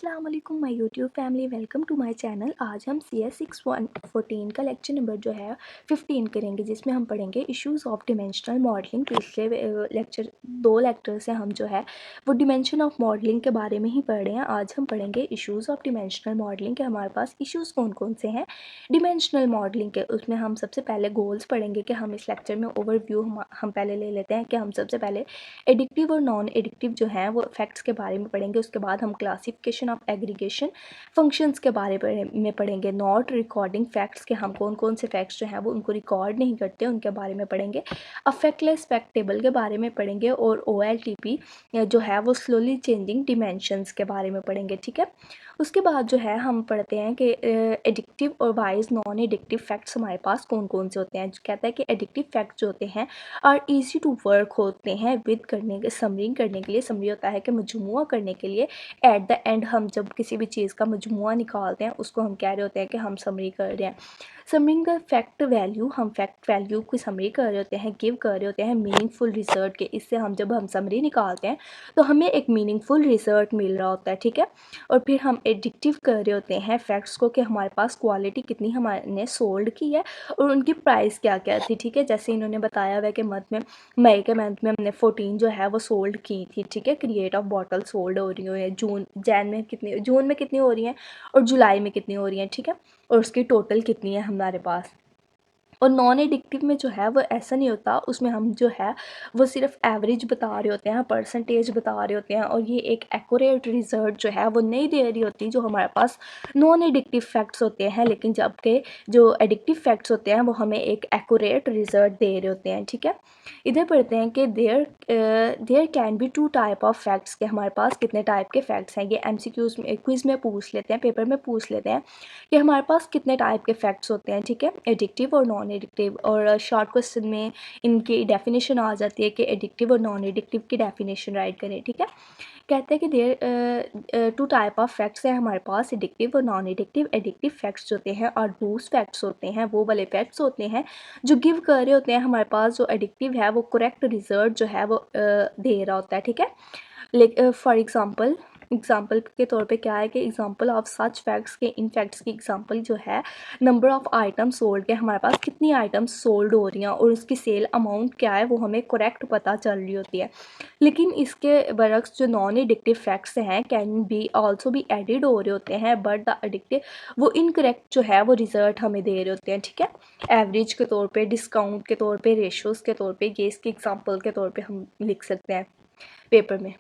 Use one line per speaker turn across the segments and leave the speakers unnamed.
अस्सलाम वालेकुम my YouTube family, welcome to my channel. आज हम सी एस 614 का लेक्चर नंबर जो है 15 करेंगे, जिसमें हम पढ़ेंगे इश्यूज़ ऑफ डिमेंशनल मॉडलिंग। पिछले दो लेक्चर से हम जो है वो डिमेंशन ऑफ मॉडलिंग के बारे में ही पढ़ रहे हैं। आज हम पढ़ेंगे इश्यूज़ ऑफ डिमेंशनल मॉडलिंग के हमारे पास इश्यूज़ कौन कौन से हैं डिमेंशनल मॉडलिंग के। उसमें हम सबसे पहले गोल्स पढ़ेंगे कि हम इस लेक्चर में ओवरव्यू हम पहले ले लेते हैं कि हम सबसे पहले एडिक्टिव और नॉन एडिक्टिव जो हैं वो फैक्ट्स के बारे में पढ़ेंगे। उसके बाद हम क्लासिफिकेशन ऑफ एग्रीगेशन फंक्शंस के बारे में पढ़ेंगे। नॉट रिकॉर्डिंग फैक्ट्स के हम कौन कौन से फैक्ट्स जो हैं वो उनको रिकॉर्ड नहीं करते, उनके बारे में पढ़ेंगे। अफेक्टलेस फैक्ट टेबल के बारे में पढ़ेंगे और OLTP जो है वो स्लोली चेंजिंग डिमेंशंस के बारे में पढ़ेंगे। ठीक है, उसके बाद जो है हम पढ़ते हैं कि एडिक्टिव और वाइज नॉन एडिक्टिव फैक्ट्स हमारे पास कौन कौन से होते हैं। कहता है कि एडिक्टिव फैक्ट्स जो होते हैं आर ईजी टू वर्क होते हैं विद करने के समरी करने के लिए। समरी होता है कि मजमुआ करने के लिए। एट द एंड हम जब किसी भी चीज़ का मजमुआ निकालते हैं उसको हम कह रहे होते हैं कि हम समरी कर रहे हैं। समरी का फैक्ट वैल्यू, हम फैक्ट वैल्यू की समरी कर रहे होते हैं, गिव कर रहे होते हैं मीनिंगफुल रिजल्ट के। इससे हम जब हम समरी निकालते हैं तो हमें एक मीनिंगफुल रिजल्ट मिल रहा होता है। ठीक है, और फिर हम एडिक्टिव कर रहे होते हैं फैक्ट्स को कि हमारे पास क्वालिटी कितनी हमारे सोल्ड की है और उनकी प्राइस क्या क्या थी। ठीक है, जैसे इन्होंने बताया हुआ है कि मई के मंथ में हमने 14 जो है वो सोल्ड की थी। ठीक है, क्रिएट ऑफ बॉटल सोल्ड हो रही है। जून में कितनी हो रही हैं और जुलाई में कितनी हो रही हैं। ठीक है, और उसकी टोटल कितनी है हमारे पास। और नॉन एडिक्टिव में जो है वो ऐसा नहीं होता, उसमें हम जो है वो सिर्फ एवरेज बता रहे होते हैं, परसेंटेज बता रहे होते हैं, और ये एक एक्यूरेट रिजल्ट जो है वो नहीं दे रही होती जो हमारे पास नॉन एडिक्टिव फैक्ट्स होते हैं। लेकिन जबकि जो एडिक्टिव फैक्ट्स होते हैं वो हमें एक एक्यूरेट रिजल्ट दे रहे होते हैं। ठीक है, इधर पढ़ते हैं कि there can be two type of facts के हमारे पास कितने टाइप के फैक्ट्स हैं। ये MCQs में क्विज़ में पूछ लेते हैं, पेपर में पूछ लेते हैं कि हमारे पास कितने टाइप के फैक्ट्स होते हैं। ठीक है, एडिक्टिव और नॉन एडिक्टिव, और शॉर्ट क्वेश्चन में इनकी डेफिनेशन आ जाती है कि एडिक्टिव और नॉन एडिक्टिव की डेफिनेशन राइट करें। ठीक है, कहते हैं कि there two type of facts हैं हमारे पास, एडिक्टिव और नॉन एडिक्टिव। एडिक्टिव फैक्ट्स होते हैं और बूस्ट फैक्ट्स होते हैं, वो वाले फैक्ट्स होते हैं जो गिव कर रहे होते हैं हमारे पास। जो एडिक्टिव है वो करेक्ट रिजल्ट जो है वो दे रहा होता है। ठीक है, फॉर एग्जाम्पल के तौर पे क्या है कि एग्जाम्पल ऑफ सच फैक्ट्स के, इन फैक्ट्स की एग्जाम्पल जो है नंबर ऑफ आइटम्स सोल्ड के, हमारे पास कितनी आइटम्स सोल्ड हो रही हैं और उसकी सेल अमाउंट क्या है वो हमें करेक्ट पता चल रही होती है। लेकिन इसके बरक्स जो नॉन एडिक्टिव फैक्ट्स हैं कैन बी आल्सो भी एडिड हो रहे होते हैं, बट द एडिक्टिव वो इनकरेक्ट जो है वो रिजल्ट हमें दे रहे होते हैं। ठीक है, एवरेज के तौर पे, डिस्काउंट के तौर पे, रेशोज़ के तौर पे, ये इसके एग्जाम्पल के तौर पे हम लिख सकते हैं पेपर में।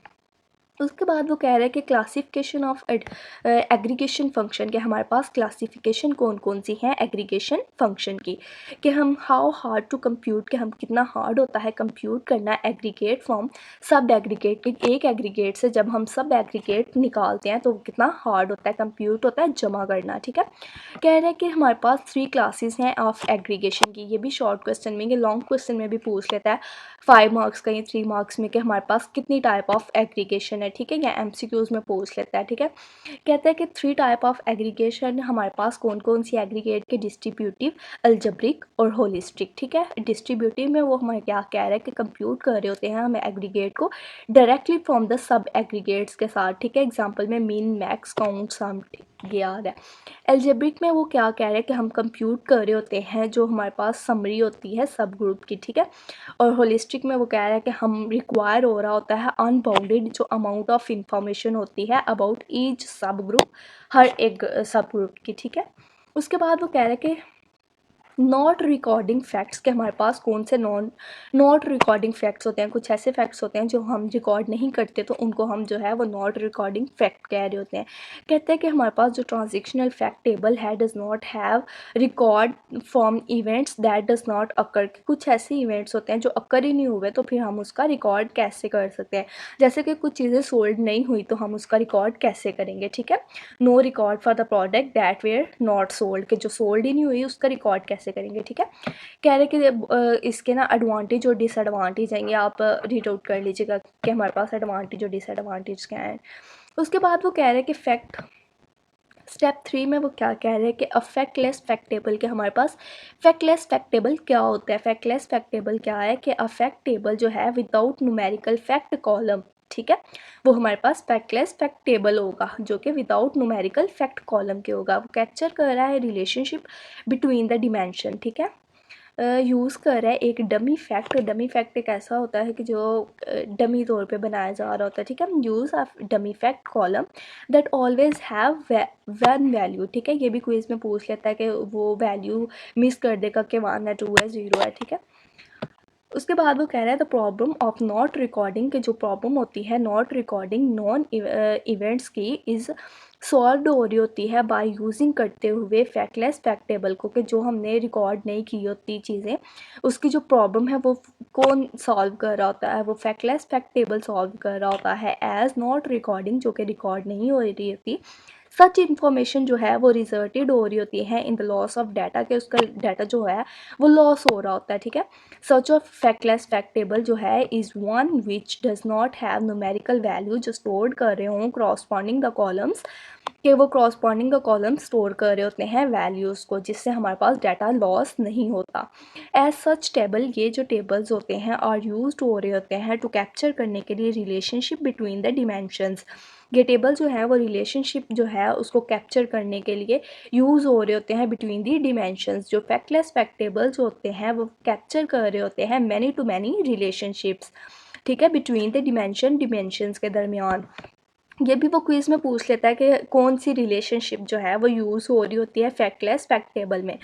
उसके बाद वो कह रहे हैं कि क्लासिफिकेशन ऑफ एग्रीगेशन फंक्शन के, हमारे पास क्लासिफिकेशन कौन कौन सी हैं एग्रीगेशन फंक्शन की, कि हम हाउ हार्ड टू कंप्यूट, कि हम कितना हार्ड होता है कंप्यूट करना एग्रीगेट फ्रॉम सब एग्रीगेट। एक एग्रीगेट से जब हम सब एग्रीगेट निकालते हैं तो कितना हार्ड होता है कंप्यूट होता है जमा करना। ठीक है, कह रहे हैं कि हमारे पास 3 क्लासेस हैं ऑफ एग्रीगेशन की। ये भी शॉर्ट क्वेश्चन में, ये लॉन्ग क्वेश्चन में भी पूछ लेता है 5 मार्क्स का, ये 3 मार्क्स में, कि हमारे पास कितनी टाइप ऑफ एग्रीगेशन है। ठीक है, या MCQs में पूछ लेता है। ठीक है, कहता है कि 3 टाइप ऑफ एग्रीगेशन हमारे पास कौन कौन सी एग्रीगेट के, डिस्ट्रीब्यूटिव, अलजेब्रिक और होलिस्टिक। ठीक है, डिस्ट्रीब्यूटिव में वो हमें क्या कह रहा है कि कंप्यूट कर रहे होते हैं हमें एग्रीगेट को directly from the sub aggregates के साथ। ठीक है, एग्जाम्पल में मीन, मैक्स, काउंट, सम, ये आ रहा है। एल्जेब्रिक में वो क्या कह रहे हैं कि हम कंप्यूट कर रहे होते हैं जो हमारे पास समरी होती है सब ग्रुप की। ठीक है, और होलिस्टिक में वो कह रहा है कि हम रिक्वायर हो रहा होता है अनबाउंडेड जो अमाउंट ऑफ इंफॉर्मेशन होती है अबाउट ईच सब ग्रुप, हर एक सब ग्रुप की। ठीक है, उसके बाद वो कह रहे हैं कि नॉट रिकॉर्डिंग फैक्ट्स के हमारे पास कौन से नॉट रिकॉर्डिंग फैक्ट्स होते हैं। कुछ ऐसे फैक्ट्स होते हैं जो हम रिकॉर्ड नहीं करते तो उनको हम जो है वो नॉट रिकॉर्डिंग फैक्ट कह रहे होते हैं। कहते हैं कि हमारे पास जो ट्रांजिशनल फैक्ट टेबल है does not have record from events that does not occur. कुछ ऐसे इवेंट्स होते हैं जो अकर ही नहीं हुए तो फिर हम उसका रिकॉर्ड कैसे कर सकते हैं। जैसे कि कुछ चीज़ें सोल्ड नहीं हुई तो हम उसका रिकॉर्ड कैसे करेंगे। ठीक है, no record for the product that were not sold, के जो सोल्ड ही नहीं हुई उसका रिकॉर्ड कैसे करेंगे। ठीक है, कह रहे कि इसके ना एडवांटेज और डिसएडवांटेज हैं, ये आप रीड आउट कर लीजिएगा कि हमारे पास एडवांटेज और डिसएडवांटेज क्या हैं। उसके बाद वो कह रहे हैं कि फैक्ट स्टेप 3 में वो क्या कह रहे हैं कि अफेक्टलेस फैक्ट टेबल के, हमारे पास फैक्टलेस फैक्ट टेबल क्या होता है। फैक्टलेस फैक्ट टेबल क्या है कि अ फैक्ट टेबल जो है विदाउट न्यूमेरिकल फैक्ट कॉलम। ठीक है। वो हमारे पास फैक्टलेस फैक्ट टेबल होगा जो कि विदाउट न्यूमेरिकल फैक्ट कॉलम के होगा। वो कैप्चर कर रहा है रिलेशनशिप बिटवीन द डिमेंशन, ठीक है। यूज़ कर रहा है एक डमी फैक्ट। डमी फैक्ट एक ऐसा होता है कि जो डमी तौर पे बनाया जा रहा होता है, ठीक है। Use of dummy fact column that always have one value, ठीक है। ये भी क्विज में पूछ लेता है कि वो वैल्यू मिस कर देगा कि 1 है, 2 है, 0 है, ठीक है। उसके बाद वो कह रहा है the problem of not recording, कि जो प्रॉब्लम होती है नॉट रिकॉर्डिंग नॉन इवेंट्स की इज़ सॉल्व हो रही होती है बाय यूजिंग करते हुए फैक्टलेस फैक्ट टेबल को, कि जो हमने रिकॉर्ड नहीं की होती चीज़ें उसकी जो प्रॉब्लम है वो कौन सॉल्व कर रहा होता है, वो फैक्टलेस फैक्ट टेबल सॉल्व कर रहा होता है। एज नॉट रिकॉर्डिंग, जो कि रिकॉर्ड नहीं हो रही होती, सच इन्फॉर्मेशन जो है वो रिजल्टेड हो रही होती है in the loss of data, कि उसका डाटा जो है वो लॉस हो रहा होता है, ठीक है। सच ऑफ फैक्टलेस फैक्ट टेबल जो है is one which does not have numerical value, जो स्टोर कर रहे हों क्रॉसपॉन्डिंग द कॉलम्स, कि वो क्रॉसपॉन्डिंग द कॉलम स्टोर कर रहे होते हैं वैल्यूज़ को, जिससे हमारे पास डाटा लॉस नहीं होता। एज सच टेबल, ये जो टेबल्स होते हैं आर यूज हो रहे होते हैं टू कैप्चर करने के लिए रिलेशनशिप बिटवीन द डिमेंशंस। ये टेबल जो है वो रिलेशनशिप जो है उसको कैप्चर करने के लिए यूज़ हो रहे होते हैं बिटवीन दी डिमेंशंस। जो फैक्टलेस फैक्ट टेबल्स होते हैं वो कैप्चर कर रहे होते हैं मैनी टू मैनी रिलेशनशिप्स, ठीक है, बिटवीन द डिमेंशंस के दरमियान। ये भी वो क्विज़ में पूछ लेता है कि कौन सी रिलेशनशिप जो है वो यूज़ हो रही होती है फैक्टलेस फैक्ट टेबल में।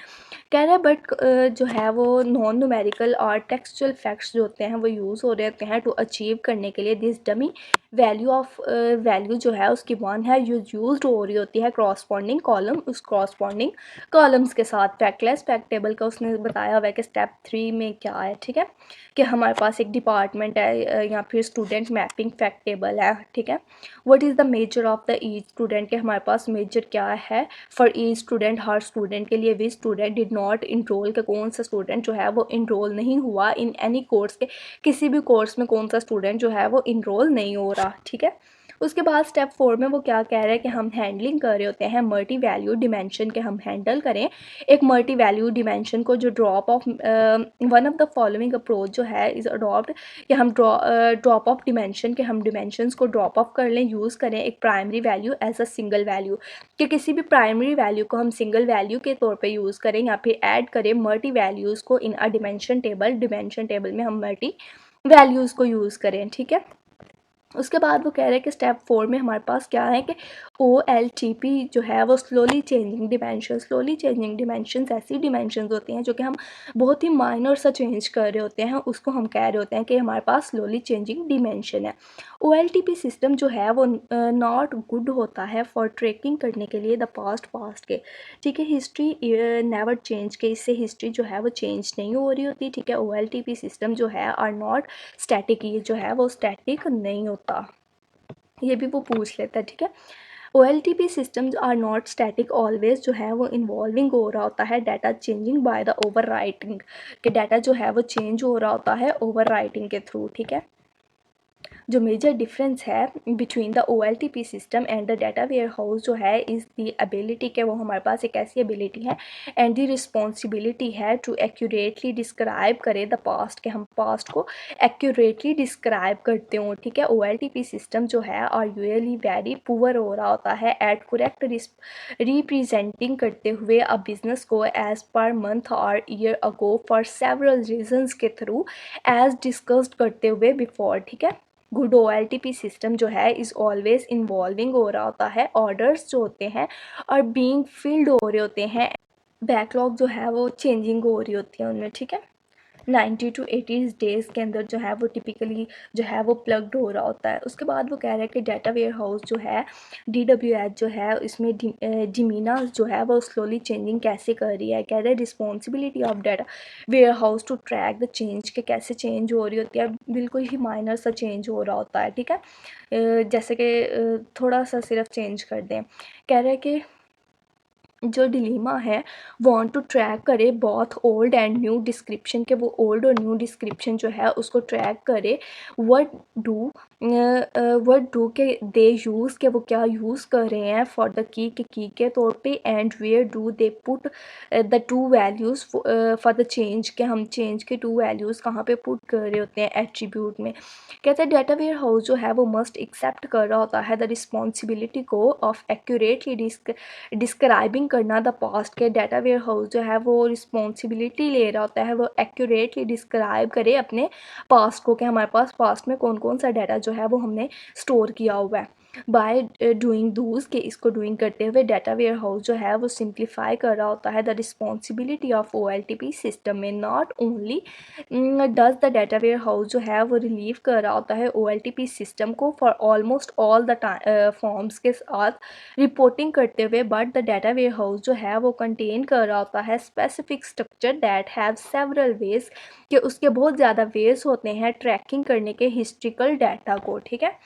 कह रहा है बट जो है वो नॉन न्यूमेरिकल और टेक्सचुअल फैक्ट्स जो होते हैं वो यूज़ हो रहे होते हैं टू अचीव करने के लिए दिस डमी वैल्यू जो है उसकी वन है यूज हो रही होती है क्रॉसपॉन्डिंग कॉलम, उस क्रॉसपॉन्डिंग कॉलम्स के साथ। फैक्टलेस फैक्ट टेबल का उसने बताया हुआ है कि स्टेप 3 में क्या है, ठीक है, कि हमारे पास एक डिपार्टमेंट है या फिर स्टूडेंट मैपिंग फैक्ट टेबल है, ठीक है। What is the major of the each student, के हमारे पास मेजर क्या है फॉर ईच स्टूडेंट, हर स्टूडेंट के लिए। We student did not enrol, के कौन सा स्टूडेंट जो है वो इनरोल नहीं हुआ इन एनी कोर्स, के किसी भी कोर्स में कौन सा स्टूडेंट जो है वो इनरोल नहीं हो रहा, ठीक है। उसके बाद स्टेप 4 में वो क्या कह रहे हैं कि हम हैंडलिंग कर रहे होते हैं मल्टी वैल्यू डिमेंशन, के हम हैंडल करें एक मल्टी वैल्यू डिमेंशन को, जो drop of one of the following approach जो है इज़ अडॉप्ट, कि हम ड्रॉप ऑफ डिमेंशन, के हम डिमेंशंस को ड्रॉप ऑफ कर लें, यूज़ करें एक primary value as a single value, कि किसी भी प्राइमरी वैल्यू को हम सिंगल वैल्यू के तौर पे यूज़ करें या फिर ऐड करें मल्टी वैल्यूज़ को इन अ डिमेंशन टेबल। डिमेंशन टेबल में हम मल्टी वैल्यूज़ को यूज़ करें, ठीक है। उसके बाद वो कह रहे हैं कि स्टेप 4 में हमारे पास क्या है कि OLTP जो है वो स्लोली चेंजिंग डिमेंशंस ऐसी डिमेंशंस होती हैं जो कि हम बहुत ही माइनर सा चेंज कर रहे होते हैं, उसको हम कह रहे होते हैं कि हमारे पास स्लोली चेंजिंग डिमेंशन है। OLTP सिस्टम जो है वो नॉट गुड होता है फॉर ट्रैकिंग करने के लिए द पास्ट के, ठीक है। हिस्ट्री नेवर चेंज, के इससे हिस्ट्री जो है वो चेंज नहीं हो रही होती, ठीक है। OLTP सिस्टम जो है आर नॉट स्टैटिक, ये जो है वो स्टैटिक नहीं होता, ये भी वो पूछ लेता है, ठीक है। OLTP systems are not static always, जो है वो इन्वॉल्विंग हो रहा होता है data changing by the overwriting, कि डाटा जो है वो चेंज हो रहा होता है ओवर राइटिंग के थ्रू, ठीक है। जो मेजर डिफरेंस है between the OLTP system and the data warehouse जो है इज़ दी एबिलिटी, के वो हमारे पास एक ऐसी एबिलिटी है एंड दी रिस्पॉन्सिबिलिटी है टू एक्यूरेटली डिस्क्राइब करे द पास्ट, के हम पास्ट को एक्यूरेटली डिस्क्राइब करते हो, ठीक है। OLTP सिस्टम जो है और यूजली वेरी पुअर हो रहा होता है एट करेक्ट रिप्रेजेंटिंग करते हुए अ बिजनेस को एज पर मंथ और year ago for several reasons के थ्रू एज डिस्कस्ड करते हुए बिफोर, ठीक है। गुड OLTP सिस्टम जो है इज़ ऑलवेज इन्वॉल्विंग हो रहा होता है, ऑर्डर्स जो होते हैं और बीइंग फिल्ड हो रहे होते हैं, बैकलॉग जो है वो चेंजिंग हो रही होती है उनमें, ठीक है। 90 to 80 डेज़ के अंदर जो है वो टिपिकली जो है वो प्लग्ड हो रहा होता है। उसके बाद वो कह रहा है कि डाटा वेयर हाउस जो है DWH जो है इसमें डिमीना जो है वो स्लोली चेंजिंग कैसे कर रही है। कह रहे हैं responsibility of data warehouse to track the change, के कैसे चेंज हो रही होती है, बिल्कुल ही माइनर सा चेंज हो रहा होता है, ठीक है। जैसे कि थोड़ा सा सिर्फ चेंज कर दें। कह रहे हैं कि जो डिलीमा है वांट टू ट्रैक करे both old and new description, के वो ओल्ड और न्यू डिस्क्रिप्शन जो है उसको ट्रैक करे। व्हाट डू वर्ड डू के दे यूज़ के वो क्या यूज़ कर रहे हैं फॉर द की के तौर पे, and where do they put the two values for the change, के हम चेंज के टू वैल्यूज़ कहाँ पे पुट कर रहे होते हैं एट्रीब्यूट में। कहते हैं डाटा वेयर हाउस जो है वो मस्ट एक्सेप्ट कर रहा होता है द रिस्पॉन्सिबिलिटी को ऑफ एक्यूरेटली डिस्क्राइबिंग करना द पास्ट, के डाटा वेयर हाउस जो है वो रिस्पॉन्सिबिलिटी ले रहा होता है वो एक्यूरेटली डिस्क्राइब करे अपने पास्ट को, कि हमारे पास पास्ट में कौन कौन सा डाटा जो है वो हमने स्टोर किया हुआ है। बाय डूइंग दूज, के इसको डूइंग करते हुए डाटा वेयर हाउस जो है वो सिंप्लीफाई कर रहा होता है the responsibility of OLTP system में। Not only does the data warehouse जो है वो रिलीव कर रहा होता है OLTP सिस्टम को for almost all the forms के साथ रिपोर्टिंग करते हुए, but the data warehouse जो है वो कंटेन कर रहा होता है specific structure that have several ways, कि उसके बहुत ज़्यादा वेज होते हैं ट्रैकिंग करने के हिस्ट्रिकल डाटा को। ठीक है,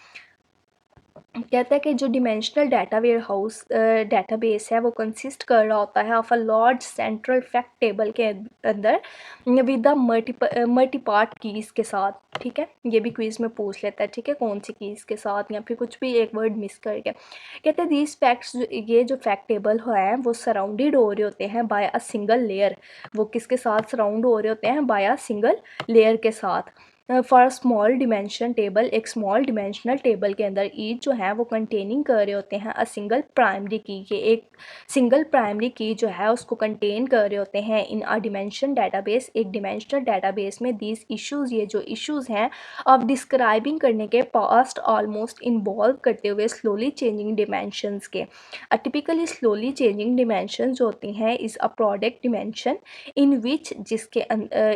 कहता है कि जो dimensional data warehouse database है वो कंसिस्ट कर रहा होता है of a large central fact table के अंदर with the multi part keys के साथ। ठीक है, ये भी क्विज में पूछ लेता है, ठीक है, कौन सी कीज़ के साथ, या फिर कुछ भी एक वर्ड मिस करके। कहते हैं दीज फैक्ट्स, ये जो फैक्ट टेबल है वो सराउंडेड हो रहे होते हैं बाय अ सिंगल लेयर, वो किसके साथ सराउंड हो रहे होते हैं, बाय अ सिंगल लेयर के साथ। फॉर स्मॉल डिमेंशन टेबल, एक स्मॉल डिमेंशनल टेबल के अंदर ईच जो है वो कंटेनिंग कर रहे होते हैं अ सिंगल प्राइमरी की, ये एक सिंगल प्राइमरी की जो है उसको कंटेन कर रहे होते हैं इन अ डिमेंशन डाटाबेस, एक डिमेंशनल डाटाबेस में। दीज इश्यूज़, ये जो इश्यूज़ हैं ऑफ डिस्क्राइबिंग करने के पास्ट ऑलमोस्ट इन्वॉल्व करते हुए स्लोली चेंजिंग डिमेंशंस के। टिपिकली स्लोली चेंजिंग डिमेंशंस जो होती हैं इज़ अ प्रोडक्ट डिमेंशन इन विच, जिसके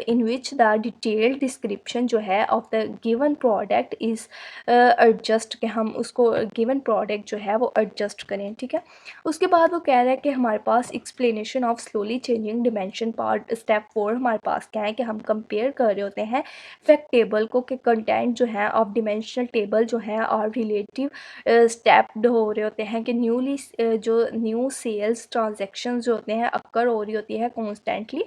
इन विच द डिटेल्ड डिस्क्रिप्शन जो है of the given product is adjust, के हम उसको गिवन प्रोडक्ट जो है वो एडजस्ट करें। ठीक है, उसके बाद वो कह रहा है कि हमारे पास explanation of slowly changing dimension part step 4 हमारे पास क्या है कि हम कंपेयर कर रहे होते हैं फैक्ट टेबल को, कि कंटेंट जो है ऑफ डिमेंशनल टेबल जो है और रिलेटिव स्टेप्ड हो रहे होते हैं, कि न्यूली जो न्यू सेल्स ट्रांजेक्शन जो होते हैं अक्कर हो रही होती है कॉन्स्टेंटली,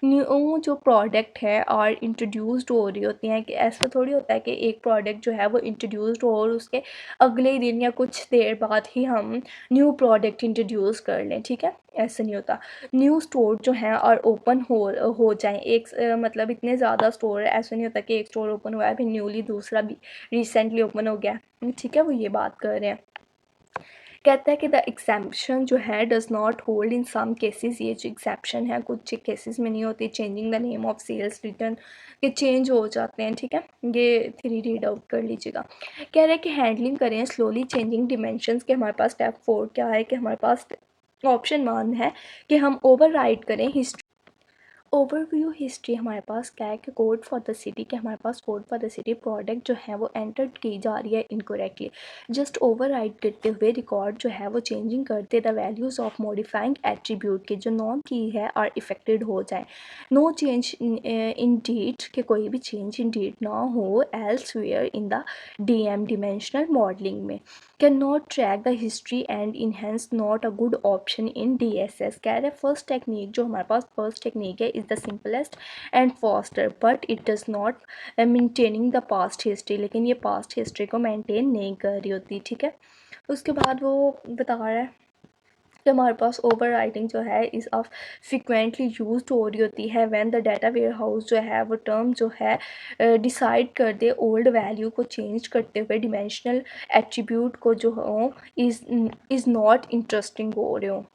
न्यू जो प्रोडक्ट है और इंट्रोड्यूस्ड हो रही होती हैं, कि ऐसा थोड़ी होता है कि एक प्रोडक्ट जो है वो इंट्रोड्यूस्ड हो और उसके अगले ही दिन या कुछ देर बाद ही हम न्यू प्रोडक्ट इंट्रोड्यूस कर लें। ठीक है, ऐसा नहीं होता। न्यू स्टोर जो हैं और ओपन हो जाएं, एक मतलब इतने ज़्यादा स्टोर है, ऐसा नहीं होता कि एक स्टोर ओपन हुआ है फिर न्यूली दूसरा भी रिसेंटली ओपन हो गया। ठीक है, वो ये बात कर रहे हैं। कहता है कि द एग्जेम्पशन जो है does not hold in some cases, ये जो एग्जेप्शन है कुछ केसेस में नहीं होती। Changing the name of sales return के चेंज हो जाते हैं। ठीक है, ये 3 रीड आउट कर लीजिएगा। कह रहे हैं कि हैंडलिंग करें स्लोली चेंजिंग डिमेंशंस के, हमारे पास स्टेप 4 क्या है कि हमारे पास ऑप्शन 1 है कि हम ओवर राइड करें हिस्ट्री। ओवरव्यू हिस्ट्री हमारे पास क्या है कि कोड फॉर द सिटी, के हमारे पास code for the city product जो है वो एंटर की जा रही है इनकोरेक्टली, जस्ट ओवरराइड करते हुए रिकॉर्ड जो है वो चेंजिंग करते the values of modifying attribute के जो नॉन की है और इफेक्टेड हो जाए। नो चेंज इन डेट, के कोई भी चेंज इन डेट ना हो elsewhere in the DM dimensional modelling में। Cannot track the history and enhance not a good option in DSS। कह रहे फर्स्ट टेक्निक जो हमारे पास फर्स्ट टेक्निक है is the simplest and faster, but it does not maintaining the past history, लेकिन ये past history को maintain नहीं कर रही होती। ठीक है, उसके बाद वो बता रहा है कि हमारे पास ओवर राइटिंग जो है इस ऑफ फ्रिक्वेंटली यूज हो रही होती है when the data warehouse जो है वो टर्म जो है डिसाइड कर दे ओल्ड वैल्यू को चेंज करते हुए डिमेंशनल एट्रीब्यूट को जो हो इज़ नॉट इंटरेस्टिंग हो रहे हो।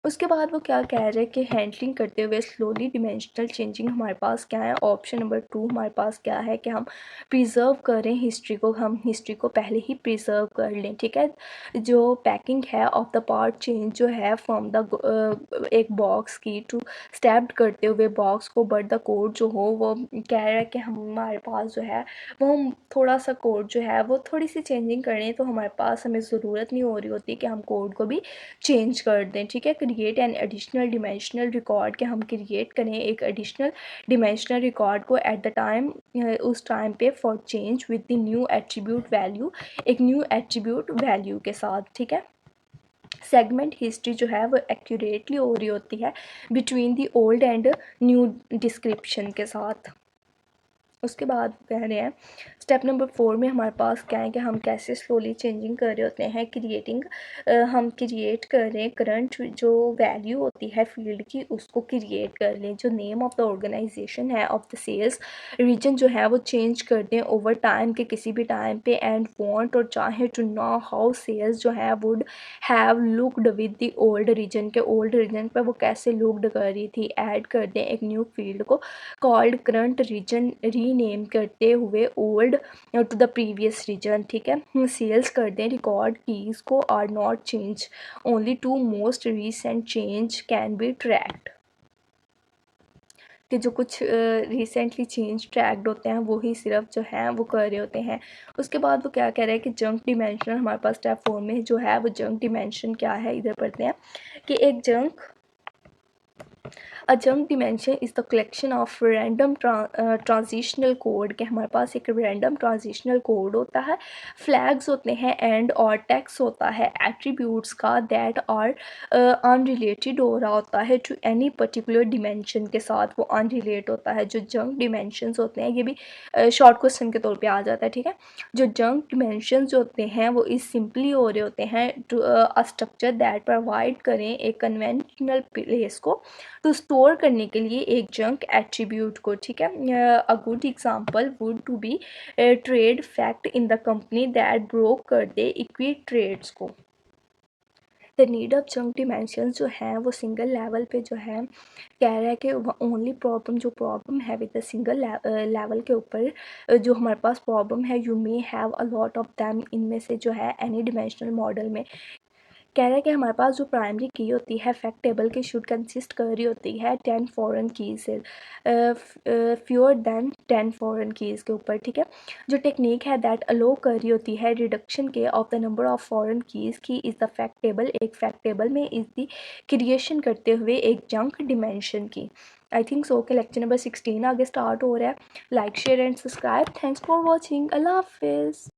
उसके बाद वो क्या कह रहे हैं कि हैंडलिंग करते हुए स्लोली डिमेंशनल चेंजिंग हमारे पास क्या है, ऑप्शन नंबर 2 हमारे पास क्या है कि हम प्रिजर्व करें हिस्ट्री को, हम हिस्ट्री को पहले ही प्रिजर्व कर लें। ठीक है, जो पैकिंग है ऑफ द पार्ट चेंज जो है फ्रॉम द एक बॉक्स की टू स्टैप्ड करते हुए बॉक्स को, बट द कोड जो हो वो कह रहा है कि हमारे पास जो है वो हम थोड़ा सा कोड जो है वो थोड़ी सी चेंजिंग करें, तो हमारे पास हमें ज़रूरत नहीं हो रही होती कि हम कोड को भी चेंज कर दें। ठीक है, create an additional dimensional record, के हम क्रिएट करें एक एडिशनल डिमेंशनल रिकॉर्ड को एट द टाइम, उस टाइम पे for change with the new attribute value, एक न्यू एट्रीब्यूट वैल्यू के साथ। ठीक है, सेगमेंट हिस्ट्री जो है वो एक्यूरेटली हो रही होती है between the old and new description के साथ। उसके बाद कह रहे हैं स्टेप नंबर 4 में हमारे पास क्या है कि हम कैसे स्लोली चेंजिंग कर रहे होते हैं, क्रिएटिंग, हम क्रिएट कर रहे हैं करंट जो वैल्यू होती है फील्ड की उसको क्रिएट कर लें, जो नेम ऑफ द ऑर्गेनाइजेशन है ऑफ द सेल्स रीजन जो है वो चेंज कर दें ओवर टाइम के किसी भी टाइम पे, एंड वांट और चाहे टू नो हाउ सेल्स जो है would have looked with the old region, के ओल्ड रीजन पे वो कैसे लुक्ड कर रही थी। ऐड कर दें एक न्यू फील्ड को कॉल्ड करंट रीजन, रीनेम करते हुए old to the previous region, ठीक है। सेल्स कर दें रिकॉर्ड कीज़ को are not change, only two most recent change can be tracked, कि जो कुछ रिसेंटली चेंज ट्रैक्ड होते हैं वो ही सिर्फ जो है वो कर रहे होते हैं। उसके बाद वो क्या कह रहे हैं कि जंक डिमेंशन हमारे पास स्टेप 4 में जो है वो जंक डिमेंशन क्या है, इधर पढ़ते हैं कि एक junk a junk dimension is the collection of random transitional code, के हमारे पास एक रैंडम ट्रांजिशनल कोड होता है, फ्लैग्स होते हैं एंड और टेक्स्ट होता है एट्रीब्यूट्स का दैट आर अनरिलेटेड हो रहा होता है टू एनी पर्टिकुलर डिमेंशन के साथ, वो अनरिलेट होता है। जो जंक डिमेंशंस होते हैं ये भी शॉर्ट क्वेश्चन के तौर पे आ जाता है, ठीक है। जो जंक डिमेंशंस जो होते हैं वो इस सिंपली हो रहे होते हैं to a structure that provide करें एक कन्वेंशनल प्लेस को तो स्टोर करने के लिए एक जंक एट्रीब्यूट को, ठीक है। A good example would to be trade fact in the company that broke कर दे इक्वी ट्रेड्स को। The need of junk dimensions जो हैं वो सिंगल लेवल पे जो है कह रहा है कि ओनली प्रॉब्लम जो प्रॉब्लम है विद द सिंगल लेवल के ऊपर जो हमारे पास प्रॉब्लम है you may have a lot of them, इनमें से जो है एनी डिमेंशनल मॉडल में कह रहा है कि हमारे पास जो प्राइमरी की होती है फैक्ट टेबल की शुड कंसिस्ट कर रही होती है 10 फॉरेन कीज से, फ्यूअर देन 10 फॉरेन कीज़ के ऊपर, ठीक है। जो टेक्निक है दैट अलो कर रही होती है रिडक्शन के of the number of foreign keys की इज़ द फैक्ट टेबल, एक फैक्ट टेबल में इज़ द क्रिएशन करते हुए एक जंक डिमेंशन की। आई थिंक सो के लेक्चर नंबर 16 आगे स्टार्ट हो रहा है। Like share and subscribe, thanks for watching, अल्लाह हाफिज़।